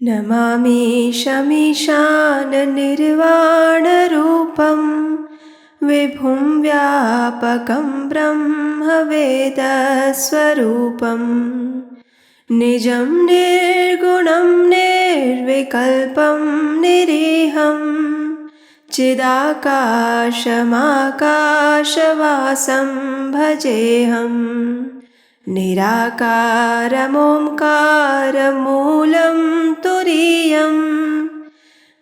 नमामि शमीशाननिर्वाणरूपं विभुं व्यापकं ब्रह्मवेदस्वरूपं निजं निर्गुणं निर्विकल्पं निरीहं चिदाकाशमाकाशवासं भजेऽहम् निराकारमोङ्कारमूलं तुरीयं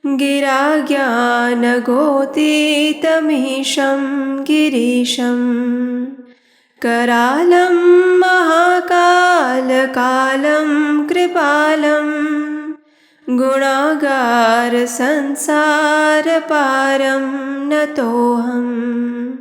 गिराज्ञानगोतीतमीशं गिरीशं करालं महाकालकालं कृपालं गुणागारसंसारपारं नतोऽहम्।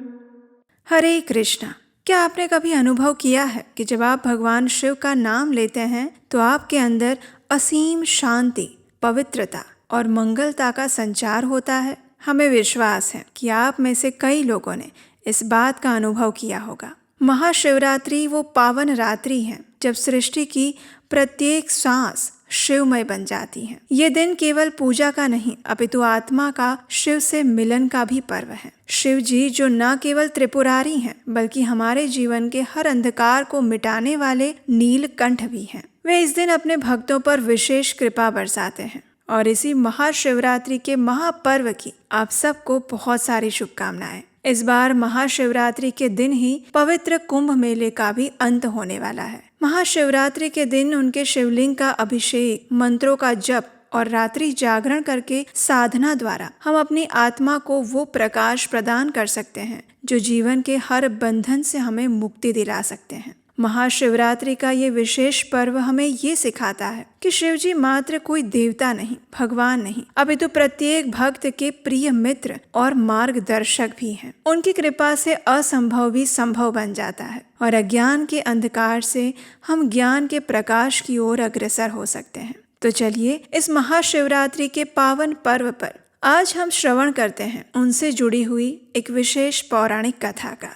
हरे कृष्णा। क्या आपने कभी अनुभव किया है कि जब आप भगवान शिव का नाम लेते हैं तो आपके अंदर असीम शांति, पवित्रता और मंगलता का संचार होता है? हमें विश्वास है कि आप में से कई लोगों ने इस बात का अनुभव किया होगा। महाशिवरात्रि वो पावन रात्रि है जब सृष्टि की प्रत्येक सांस शिवमय बन जाती है। ये दिन केवल पूजा का नहीं अपितु आत्मा का शिव से मिलन का भी पर्व है। शिव जी जो न केवल त्रिपुरारी हैं बल्कि हमारे जीवन के हर अंधकार को मिटाने वाले नीलकंठ भी हैं। वे इस दिन अपने भक्तों पर विशेष कृपा बरसाते हैं और इसी महाशिवरात्रि के महापर्व की आप सबको बहुत सारी शुभकामनाएं। इस बार महाशिवरात्रि के दिन ही पवित्र कुंभ मेले का भी अंत होने वाला है। महाशिवरात्रि के दिन उनके शिवलिंग का अभिषेक, मंत्रों का जप और रात्रि जागरण करके साधना द्वारा हम अपनी आत्मा को वो प्रकाश प्रदान कर सकते हैं जो जीवन के हर बंधन से हमें मुक्ति दिला सकते हैं। महाशिवरात्रि का ये विशेष पर्व हमें ये सिखाता है कि शिव जी मात्र कोई देवता नहीं, भगवान नहीं, अपितु प्रत्येक भक्त के प्रिय मित्र और मार्गदर्शक भी हैं। उनकी कृपा से असंभव भी संभव बन जाता है और अज्ञान के अंधकार से हम ज्ञान के प्रकाश की ओर अग्रसर हो सकते हैं। तो चलिए इस महाशिवरात्रि के पावन पर्व पर आज हम श्रवण करते हैं उनसे जुड़ी हुई एक विशेष पौराणिक कथा का,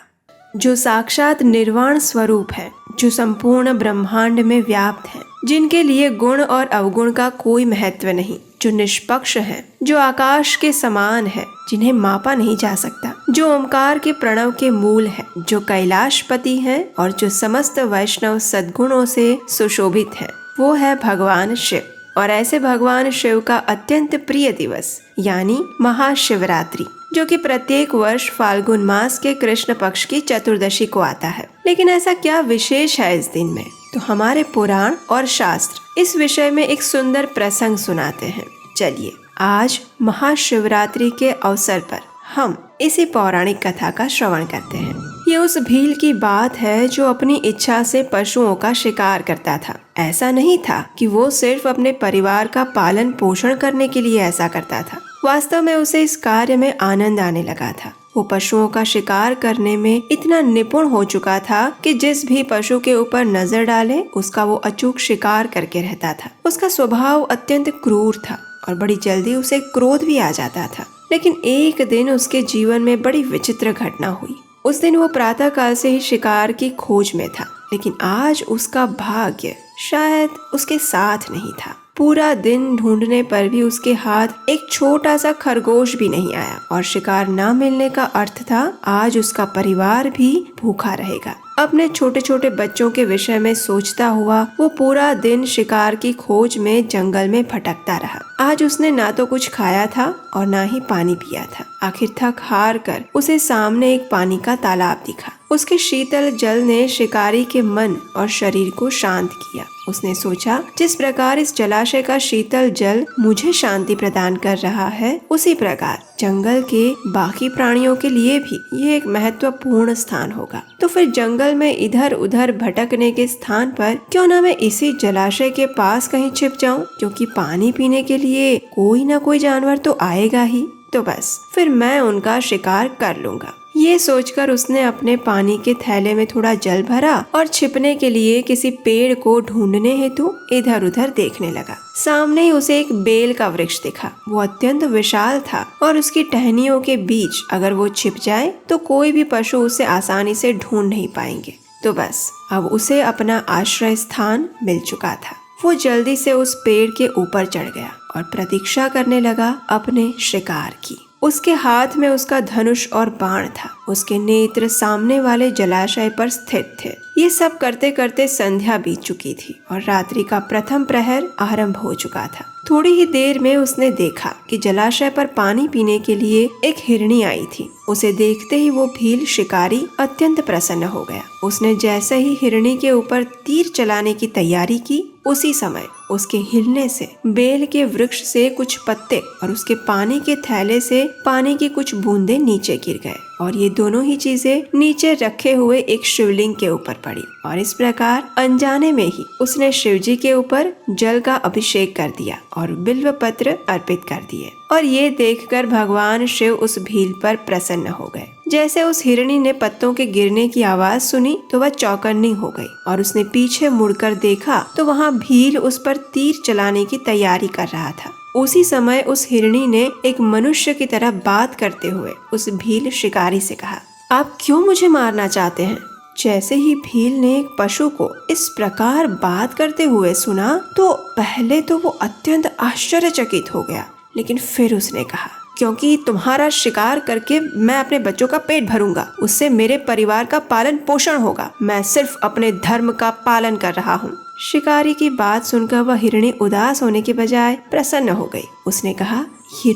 जो साक्षात निर्वाण स्वरूप है, जो संपूर्ण ब्रह्मांड में व्याप्त है, जिनके लिए गुण और अवगुण का कोई महत्व नहीं, जो निष्पक्ष है, जो आकाश के समान है, जिन्हें मापा नहीं जा सकता, जो ओमकार के प्रणव के मूल है, जो कैलाशपति है और जो समस्त वैष्णव सद्गुणों से सुशोभित है, वो है भगवान शिव। और ऐसे भगवान शिव का अत्यंत प्रिय दिवस यानी महाशिवरात्रि, जो कि प्रत्येक वर्ष फाल्गुन मास के कृष्ण पक्ष की चतुर्दशी को आता है। लेकिन ऐसा क्या विशेष है इस दिन में? तो हमारे पुराण और शास्त्र इस विषय में एक सुंदर प्रसंग सुनाते हैं। चलिए आज महाशिवरात्रि के अवसर पर हम इसी पौराणिक कथा का श्रवण करते हैं। ये उस भील की बात है जो अपनी इच्छा से पशुओं का शिकार करता था। ऐसा नहीं था कि वो सिर्फ अपने परिवार का पालन पोषण करने के लिए ऐसा करता था, वास्तव में उसे इस कार्य में आनंद आने लगा था। वो पशुओं का शिकार करने में इतना निपुण हो चुका था कि जिस भी पशु के ऊपर नजर डाले उसका वो अचूक शिकार करके रहता था। उसका स्वभाव अत्यंत क्रूर था और बड़ी जल्दी उसे क्रोध भी आ जाता था। लेकिन एक दिन उसके जीवन में बड़ी विचित्र घटना हुई। उस दिन वो प्रातः काल से ही शिकार की खोज में था, लेकिन आज उसका भाग्य शायद उसके साथ नहीं था। पूरा दिन ढूंढने पर भी उसके हाथ एक छोटा सा खरगोश भी नहीं आया और शिकार न मिलने का अर्थ था आज उसका परिवार भी भूखा रहेगा। अपने छोटे छोटे बच्चों के विषय में सोचता हुआ वो पूरा दिन शिकार की खोज में जंगल में भटकता रहा। आज उसने ना तो कुछ खाया था और ना ही पानी पिया था। आखिर थक हार कर उसे सामने एक पानी का तालाब दिखा। उसके शीतल जल ने शिकारी के मन और शरीर को शांत किया। उसने सोचा, जिस प्रकार इस जलाशय का शीतल जल मुझे शांति प्रदान कर रहा है, उसी प्रकार जंगल के बाकी प्राणियों के लिए भी ये एक महत्वपूर्ण स्थान होगा। तो फिर जंगल में इधर उधर भटकने के स्थान पर क्यों ना मैं इसी जलाशय के पास कहीं छिप जाऊं, क्योंकि पानी पीने के लिए कोई ना कोई जानवर तो आएगा ही। तो बस फिर मैं उनका शिकार कर लूंगा। ये सोचकर उसने अपने पानी के थैले में थोड़ा जल भरा और छिपने के लिए किसी पेड़ को ढूंढने हेतु इधर उधर देखने लगा। सामने ही उसे एक बेल का वृक्ष दिखा। वो अत्यंत विशाल था और उसकी टहनियों के बीच अगर वो छिप जाए तो कोई भी पशु उसे आसानी से ढूंढ नहीं पाएंगे। तो बस अब उसे अपना आश्रय स्थान मिल चुका था। वो जल्दी से उस पेड़ के ऊपर चढ़ गया और प्रतीक्षा करने लगा अपने शिकार की। उसके हाथ में उसका धनुष और बाण था। उसके नेत्र सामने वाले जलाशय पर स्थित थे। ये सब करते करते संध्या बीत चुकी थी और रात्रि का प्रथम प्रहर आरंभ हो चुका था। थोड़ी ही देर में उसने देखा कि जलाशय पर पानी पीने के लिए एक हिरणी आई थी। उसे देखते ही वो भील शिकारी अत्यंत प्रसन्न हो गया। उसने जैसे ही हिरणी के ऊपर तीर चलाने की तैयारी की, उसी समय उसके हिलने से बेल के वृक्ष से कुछ पत्ते और उसके पानी के थैले से पानी की कुछ बूंदें नीचे गिर गए और ये दोनों ही चीजें नीचे रखे हुए एक शिवलिंग के ऊपर पड़ी और इस प्रकार अनजाने में ही उसने शिवजी के ऊपर जल का अभिषेक कर दिया और बिल्व पत्र अर्पित कर दिए। और ये देखकर भगवान शिव उस भील पर प्रसन्न हो गए। जैसे उस हिरणी ने पत्तों के गिरने की आवाज सुनी तो वह चौकन्नी हो गई और उसने पीछे मुड़कर देखा तो वहाँ भील उस पर तीर चलाने की तैयारी कर रहा था। उसी समय उस हिरणी ने एक मनुष्य की तरह बात करते हुए उस भील शिकारी से कहा, आप क्यों मुझे मारना चाहते हैं? जैसे ही भील ने एक पशु को इस प्रकार बात करते हुए सुना तो पहले तो वो अत्यंत आश्चर्यचकित हो गया, लेकिन फिर उसने कहा, क्योंकि तुम्हारा शिकार करके मैं अपने बच्चों का पेट भरूंगा, उससे मेरे परिवार का पालन पोषण होगा। मैं सिर्फ अपने धर्म का पालन कर रहा हूँ। शिकारी की बात सुनकर वह हिरणी उदास होने के बजाय प्रसन्न हो गई। उसने कहा, ये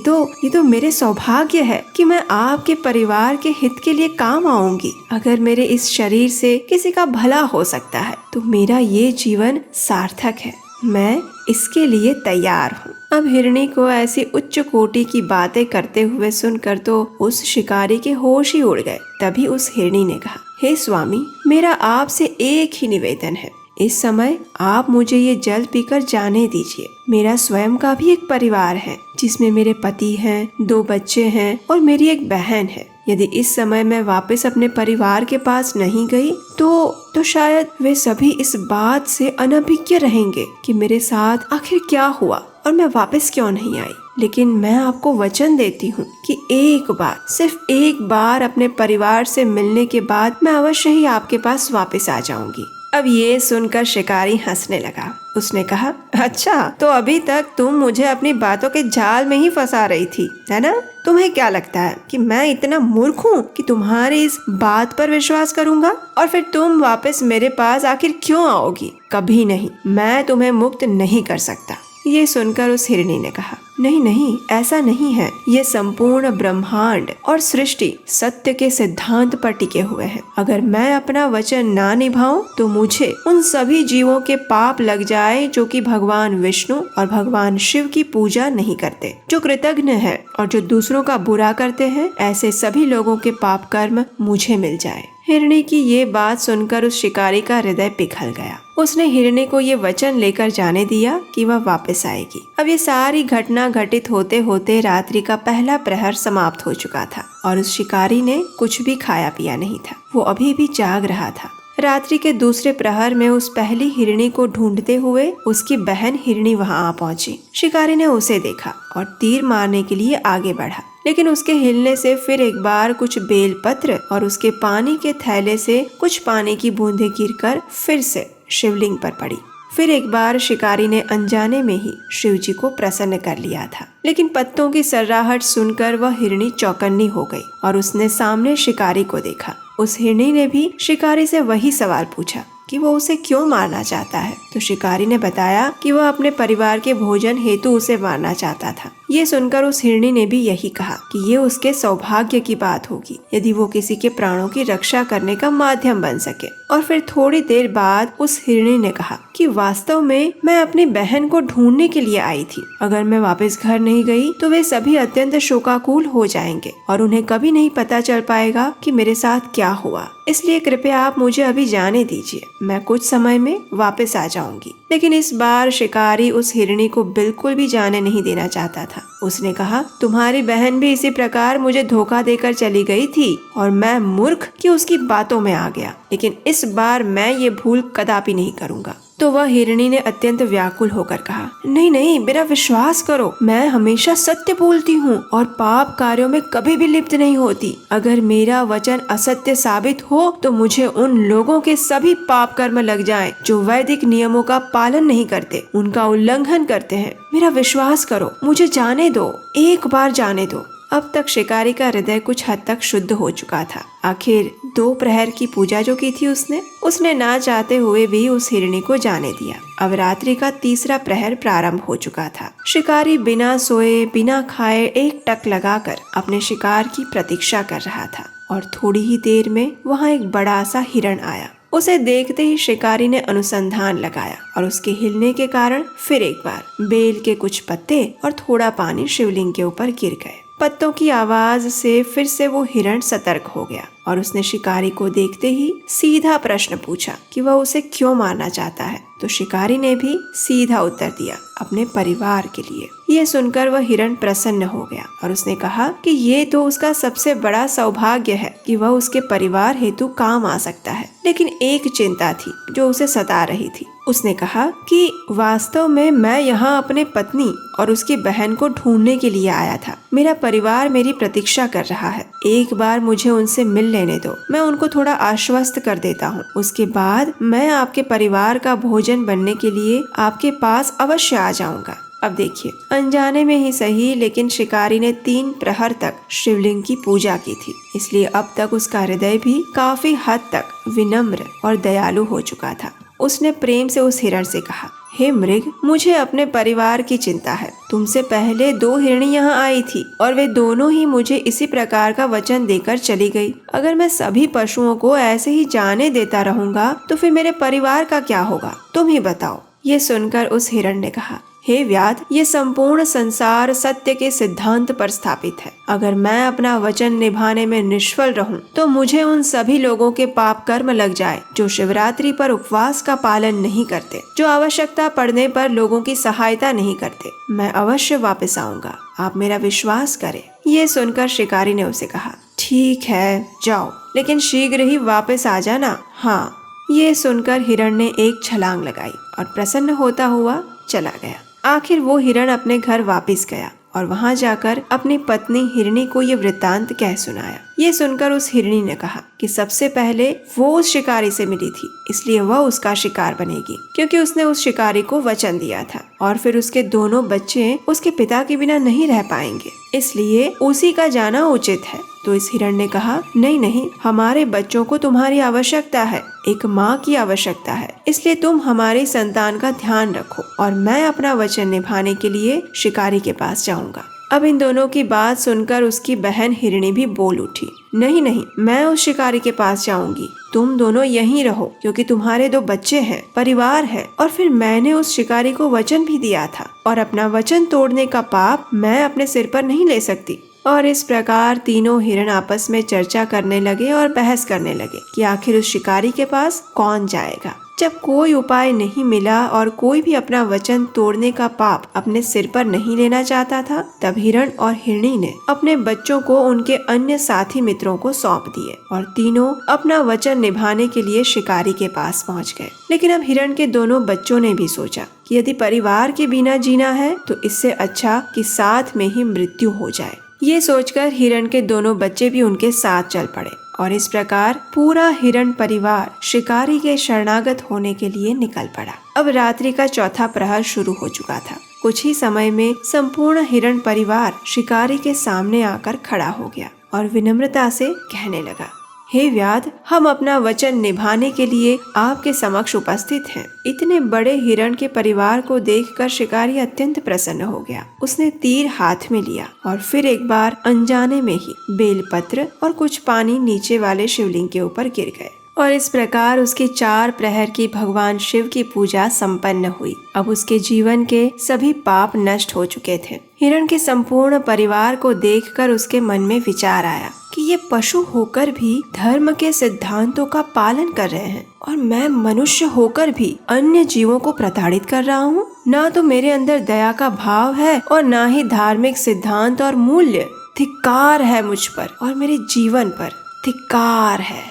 तो मेरे सौभाग्य है कि मैं आपके परिवार के हित के लिए काम आऊंगी। अगर मेरे इस शरीर से किसी का भला हो सकता है तो मेरा ये जीवन सार्थक है। मैं इसके लिए तैयार हूँ। अब हिरणी को ऐसी उच्च कोटि की बातें करते हुए सुनकर तो उस शिकारी के होश ही उड़ गए। तभी उस हिरणी ने कहा, हे स्वामी, मेरा आपसे एक ही निवेदन है। इस समय आप मुझे ये जल पीकर जाने दीजिए। मेरा स्वयं का भी एक परिवार है जिसमें मेरे पति हैं, 2 बच्चे हैं और मेरी एक बहन है। यदि इस समय मैं वापस अपने परिवार के पास नहीं गई तो शायद वे सभी इस बात से अनभिज्ञ रहेंगे कि मेरे साथ आखिर क्या हुआ और मैं वापस क्यों नहीं आई। लेकिन मैं आपको वचन देती हूँ कि एक बार, सिर्फ एक बार अपने परिवार से मिलने के बाद मैं अवश्य ही आपके पास वापस आ जाऊंगी। अब ये सुनकर शिकारी हंसने लगा। उसने कहा, अच्छा, तो अभी तक तुम मुझे अपनी बातों के जाल में ही फंसा रही थी, है ना? तुम्हें क्या लगता है कि मैं इतना मूर्ख हूँ कि तुम्हारी इस बात पर विश्वास करूंगा? और फिर तुम वापस मेरे पास आखिर क्यों आओगी? कभी नहीं, मैं तुम्हें मुक्त नहीं कर सकता। ये सुनकर उस हिरणी ने कहा, नहीं नहीं, ऐसा नहीं है। ये संपूर्ण ब्रह्मांड और सृष्टि सत्य के सिद्धांत पर टिके हुए हैं। अगर मैं अपना वचन ना निभाऊं तो मुझे उन सभी जीवों के पाप लग जाए जो कि भगवान विष्णु और भगवान शिव की पूजा नहीं करते, जो कृतज्ञ है और जो दूसरों का बुरा करते हैं। ऐसे सभी लोगों के पाप कर्म मुझे मिल जाए। हिरणी की ये बात सुनकर उस शिकारी का हृदय पिघल गया। उसने हिरणी को ये वचन लेकर जाने दिया कि वह वापस आएगी। अब ये सारी घटना घटित होते होते रात्रि का पहला प्रहर समाप्त हो चुका था और उस शिकारी ने कुछ भी खाया पिया नहीं था। वो अभी भी जाग रहा था। रात्रि के दूसरे प्रहर में उस पहली हिरणी को ढूंढते हुए उसकी बहन हिरणी वहां आ पहुंची। शिकारी ने उसे देखा और तीर मारने के लिए आगे बढ़ा, लेकिन उसके हिलने से फिर एक बार कुछ बेलपत्र और उसके पानी के थैले से कुछ पानी की बूंदें गिरकर फिर से शिवलिंग पर पड़ी। फिर एक बार शिकारी ने अनजाने में ही शिवजी को प्रसन्न कर लिया था, लेकिन पत्तों की सर्राहट सुनकर वह हिरणी चौकन्नी हो गई और उसने सामने शिकारी को देखा। उस हिरणी ने भी शिकारी से वही सवाल पूछा कि वो उसे क्यों मारना चाहता है। तो शिकारी ने बताया कि वह अपने परिवार के भोजन हेतु उसे मारना चाहता था। ये सुनकर उस हिरणी ने भी यही कहा कि ये उसके सौभाग्य की बात होगी यदि वो किसी के प्राणों की रक्षा करने का माध्यम बन सके। और फिर थोड़ी देर बाद उस हिरणी ने कहा कि वास्तव में मैं अपनी बहन को ढूंढने के लिए आई थी। अगर मैं वापस घर नहीं गई तो वे सभी अत्यंत शोकाकुल हो जाएंगे और उन्हें कभी नहीं पता चल पाएगा कि मेरे साथ क्या हुआ। इसलिए कृपया आप मुझे अभी जाने दीजिए, मैं कुछ समय में वापस आ जाऊंगी। लेकिन इस बार शिकारी उस हिरणी को बिल्कुल भी जाने नहीं देना चाहता था। उसने कहा, तुम्हारी बहन भी इसी प्रकार मुझे धोखा देकर चली गई थी और मैं मूर्ख कि उसकी बातों में आ गया, लेकिन इस बार मैं ये भूल कदापि नहीं करूंगा। तो वह हिरणी ने अत्यंत व्याकुल होकर कहा, नहीं नहीं, मेरा विश्वास करो, मैं हमेशा सत्य बोलती हूँ और पाप कार्यों में कभी भी लिप्त नहीं होती। अगर मेरा वचन असत्य साबित हो तो मुझे उन लोगों के सभी पाप कर्म लग जाएं जो वैदिक नियमों का पालन नहीं करते, उनका उल्लंघन करते हैं। मेरा विश्वास करो, मुझे जाने दो, एक बार जाने दो। अब तक शिकारी का हृदय कुछ हद तक शुद्ध हो चुका था। आखिर 2 प्रहर की पूजा जो की थी उसने ना चाहते हुए भी उस हिरणी को जाने दिया। अब रात्रि का 3रा प्रहर प्रारंभ हो चुका था। शिकारी बिना सोए बिना खाए एक टक लगाकर अपने शिकार की प्रतीक्षा कर रहा था और थोड़ी ही देर में वहाँ एक बड़ा सा हिरण आया। उसे देखते ही शिकारी ने अनुसंधान लगाया और उसके हिलने के कारण फिर एक बार बेल के कुछ पत्ते और थोड़ा पानी शिवलिंग के ऊपर गिर गए। पत्तों की आवाज से फिर से वो हिरण सतर्क हो गया और उसने शिकारी को देखते ही सीधा प्रश्न पूछा कि वह उसे क्यों मारना चाहता है। तो शिकारी ने भी सीधा उत्तर दिया, अपने परिवार के लिए। ये सुनकर वह हिरण प्रसन्न हो गया और उसने कहा कि ये तो उसका सबसे बड़ा सौभाग्य है कि वह उसके परिवार हेतु काम आ सकता है। लेकिन एक चिंता थी जो उसे सता रही थी। उसने कहा कि वास्तव में मैं यहाँ अपने पत्नी और उसकी बहन को ढूंढने के लिए आया था। मेरा परिवार मेरी प्रतीक्षा कर रहा है। एक बार मुझे उनसे मिल लेने दो, मैं उनको थोड़ा आश्वस्त कर देता हूँ। उसके बाद मैं आपके परिवार का भोजन बनने के लिए आपके पास अवश्य आ जाऊंगा। अब देखिए, अनजाने में ही सही, लेकिन शिकारी ने 3 प्रहर तक शिवलिंग की पूजा की थी, इसलिए अब तक उसका हृदय भी काफी हद तक विनम्र और दयालु हो चुका था। उसने प्रेम से उस हिरण से कहा, हे मृग, मुझे अपने परिवार की चिंता है। तुमसे पहले 2 हिरणी यहाँ आई थी और वे दोनों ही मुझे इसी प्रकार का वचन देकर चली गई। अगर मैं सभी पशुओं को ऐसे ही जाने देता रहूंगा तो फिर मेरे परिवार का क्या होगा, तुम ही बताओ। ये सुनकर उस हिरण ने कहा, हे व्याध, ये संपूर्ण संसार सत्य के सिद्धांत पर स्थापित है। अगर मैं अपना वचन निभाने में निष्फल रहूं, तो मुझे उन सभी लोगों के पाप कर्म लग जाए जो शिवरात्रि पर उपवास का पालन नहीं करते, जो आवश्यकता पड़ने पर लोगों की सहायता नहीं करते। मैं अवश्य वापस आऊंगा, आप मेरा विश्वास करें। ये सुनकर शिकारी ने उसे कहा, ठीक है, जाओ, लेकिन शीघ्र ही वापस आ जाना। हाँ। ये सुनकर हिरण ने एक छलांग लगाई और प्रसन्न होता हुआ चला गया। आखिर वो हिरण अपने घर वापस गया और वहां जाकर अपनी पत्नी हिरणी को ये वृत्तांत कह सुनाया। ये सुनकर उस हिरणी ने कहा कि सबसे पहले वो उस शिकारी से मिली थी, इसलिए वह उसका शिकार बनेगी, क्योंकि उसने उस शिकारी को वचन दिया था। और फिर उसके दोनों बच्चे उसके पिता के बिना नहीं रह पाएंगे, इसलिए उसी का जाना उचित है। तो इस हिरण ने कहा, नहीं नहीं, हमारे बच्चों को तुम्हारी आवश्यकता है, एक माँ की आवश्यकता है, इसलिए तुम हमारी संतान का ध्यान रखो और मैं अपना वचन निभाने के लिए शिकारी के पास जाऊंगा। अब इन दोनों की बात सुनकर उसकी बहन हिरणी भी बोल उठी, नहीं नहीं, मैं उस शिकारी के पास जाऊंगी, तुम दोनों यहीं रहो, क्योंकि तुम्हारे 2 बच्चे हैं, परिवार है, और फिर मैंने उस शिकारी को वचन भी दिया था और अपना वचन तोड़ने का पाप मैं अपने सिर पर नहीं ले सकती। और इस प्रकार तीनों हिरण आपस में चर्चा करने लगे और बहस करने लगे कि आखिर उस शिकारी के पास कौन जाएगा। जब कोई उपाय नहीं मिला और कोई भी अपना वचन तोड़ने का पाप अपने सिर पर नहीं लेना चाहता था, तब हिरण और हिरणी ने अपने बच्चों को उनके अन्य साथी मित्रों को सौंप दिए और तीनों अपना वचन निभाने के लिए शिकारी के पास पहुंच गए। लेकिन अब हिरण के दोनों बच्चों ने भी सोचा कि यदि परिवार के बिना जीना है तो इससे अच्छा कि साथ में ही मृत्यु हो जाए। ये सोचकर हिरण के दोनों बच्चे भी उनके साथ चल पड़े और इस प्रकार पूरा हिरण परिवार शिकारी के शरणागत होने के लिए निकल पड़ा। अब रात्रि का 4था प्रहर शुरू हो चुका था। कुछ ही समय में संपूर्ण हिरण परिवार शिकारी के सामने आकर खड़ा हो गया और विनम्रता से कहने लगा, हे व्याध, हम अपना वचन निभाने के लिए आपके समक्ष उपस्थित हैं। इतने बड़े हिरण के परिवार को देखकर शिकारी अत्यंत प्रसन्न हो गया। उसने तीर हाथ में लिया और फिर एक बार अनजाने में ही बेलपत्र और कुछ पानी नीचे वाले शिवलिंग के ऊपर गिर गए और इस प्रकार उसके 4 प्रहर की भगवान शिव की पूजा संपन्न हुई। अब उसके जीवन के सभी पाप नष्ट हो चुके थे। हिरण के संपूर्ण परिवार को देखकर उसके मन में विचार आया कि ये पशु होकर भी धर्म के सिद्धांतों का पालन कर रहे हैं और मैं मनुष्य होकर भी अन्य जीवों को प्रताड़ित कर रहा हूँ। ना तो मेरे अंदर दया का भाव है और ना ही धार्मिक सिद्धांत और मूल्य। धिक्कार है मुझ पर और मेरे जीवन पर, धिक्कार है।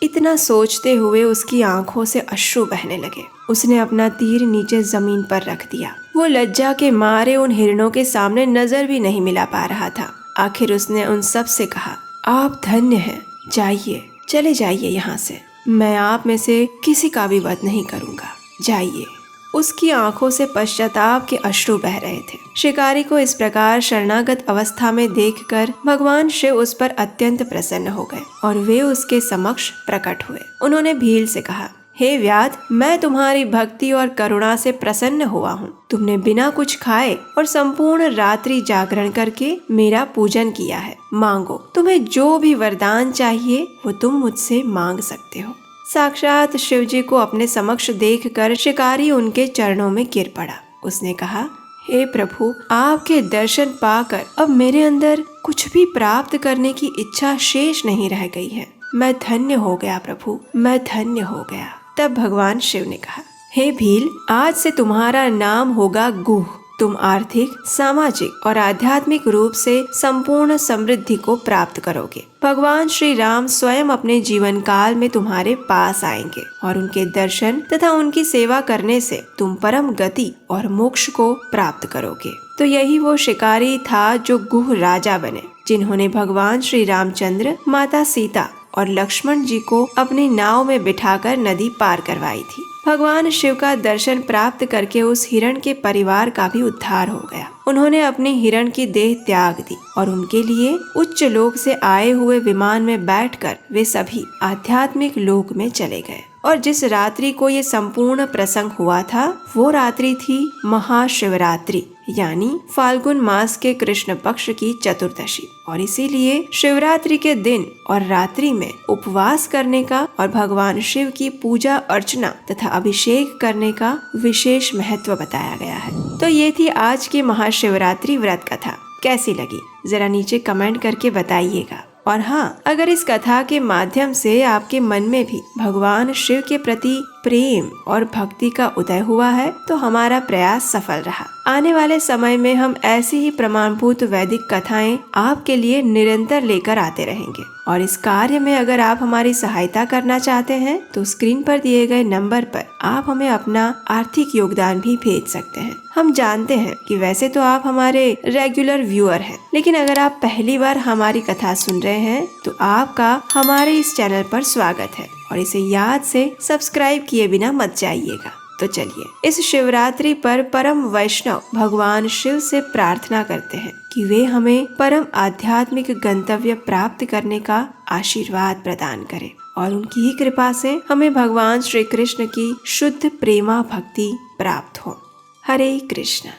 इतना सोचते हुए उसकी आंखों से अश्रु बहने लगे। उसने अपना तीर नीचे जमीन पर रख दिया। वो लज्जा के मारे उन हिरणों के सामने नजर भी नहीं मिला पा रहा था। आखिर उसने उन सब से कहा, आप धन्य हैं, जाइए, चले जाइए यहाँ से। मैं आप में से किसी का भी वध नहीं करूँगा, जाइए। उसकी आंखों से पश्चाताप के अश्रु बह रहे थे। शिकारी को इस प्रकार शरणागत अवस्था में देखकर भगवान शिव उस पर अत्यंत प्रसन्न हो गए और वे उसके समक्ष प्रकट हुए। उन्होंने भील से कहा, हे व्याध, मैं तुम्हारी भक्ति और करुणा से प्रसन्न हुआ हूँ। तुमने बिना कुछ खाए और संपूर्ण रात्रि जागरण करके मेरा पूजन किया है। मांगो, तुम्हें जो भी वरदान चाहिए वो तुम मुझसे मांग सकते हो। साक्षात शिवजी को अपने समक्ष देखकर शिकारी उनके चरणों में गिर पड़ा। उसने कहा, हे प्रभु, आपके दर्शन पाकर अब मेरे अंदर कुछ भी प्राप्त करने की इच्छा शेष नहीं रह गई है। मैं धन्य हो गया प्रभु, मैं धन्य हो गया। तब भगवान शिव ने कहा, हे भील, आज से तुम्हारा नाम होगा गुह। तुम आर्थिक, सामाजिक और आध्यात्मिक रूप से संपूर्ण समृद्धि को प्राप्त करोगे। भगवान श्री राम स्वयं अपने जीवन काल में तुम्हारे पास आएंगे और उनके दर्शन तथा उनकी सेवा करने से तुम परम गति और मोक्ष को प्राप्त करोगे। तो यही वो शिकारी था जो गुह राजा बने, जिन्होंने भगवान श्री रामचंद्र, माता सीता और लक्ष्मण जी को अपनी नाव में बिठाकर नदी पार करवाई थी। भगवान शिव का दर्शन प्राप्त करके उस हिरण के परिवार का भी उद्धार हो गया। उन्होंने अपनी हिरण की देह त्याग दी और उनके लिए उच्च लोक से आए हुए विमान में बैठकर वे सभी आध्यात्मिक लोक में चले गए। और जिस रात्रि को ये संपूर्ण प्रसंग हुआ था वो रात्रि थी महाशिवरात्रि, यानी फाल्गुन मास के कृष्ण पक्ष की चतुर्दशी। और इसीलिए शिवरात्रि के दिन और रात्रि में उपवास करने का और भगवान शिव की पूजा अर्चना तथा अभिषेक करने का विशेष महत्व बताया गया है। तो ये थी आज की महाशिवरात्रि व्रत कथा। कैसी लगी जरा नीचे कमेंट करके बताइएगा। और हाँ, अगर इस कथा के माध्यम से आपके मन में भी भगवान शिव के प्रति प्रेम और भक्ति का उदय हुआ है तो हमारा प्रयास सफल रहा। आने वाले समय में हम ऐसी ही प्रमाणभूत वैदिक कथाएं आपके लिए निरंतर लेकर आते रहेंगे। और इस कार्य में अगर आप हमारी सहायता करना चाहते हैं तो स्क्रीन पर दिए गए नंबर पर आप हमें अपना आर्थिक योगदान भी भेज सकते हैं। हम जानते हैं कि वैसे तो आप हमारे रेगुलर व्यूअर हैं, लेकिन अगर आप पहली बार हमारी कथा सुन रहे हैं तो आपका हमारे इस चैनल पर स्वागत है और इसे याद से सब्सक्राइब किए बिना मत जाइएगा। तो चलिए इस शिवरात्रि पर परम वैष्णव भगवान शिव से प्रार्थना करते हैं कि वे हमें परम आध्यात्मिक गंतव्य प्राप्त करने का आशीर्वाद प्रदान करें और उनकी ही कृपा से हमें भगवान श्री कृष्ण की शुद्ध प्रेमा भक्ति प्राप्त हो। हरे कृष्ण।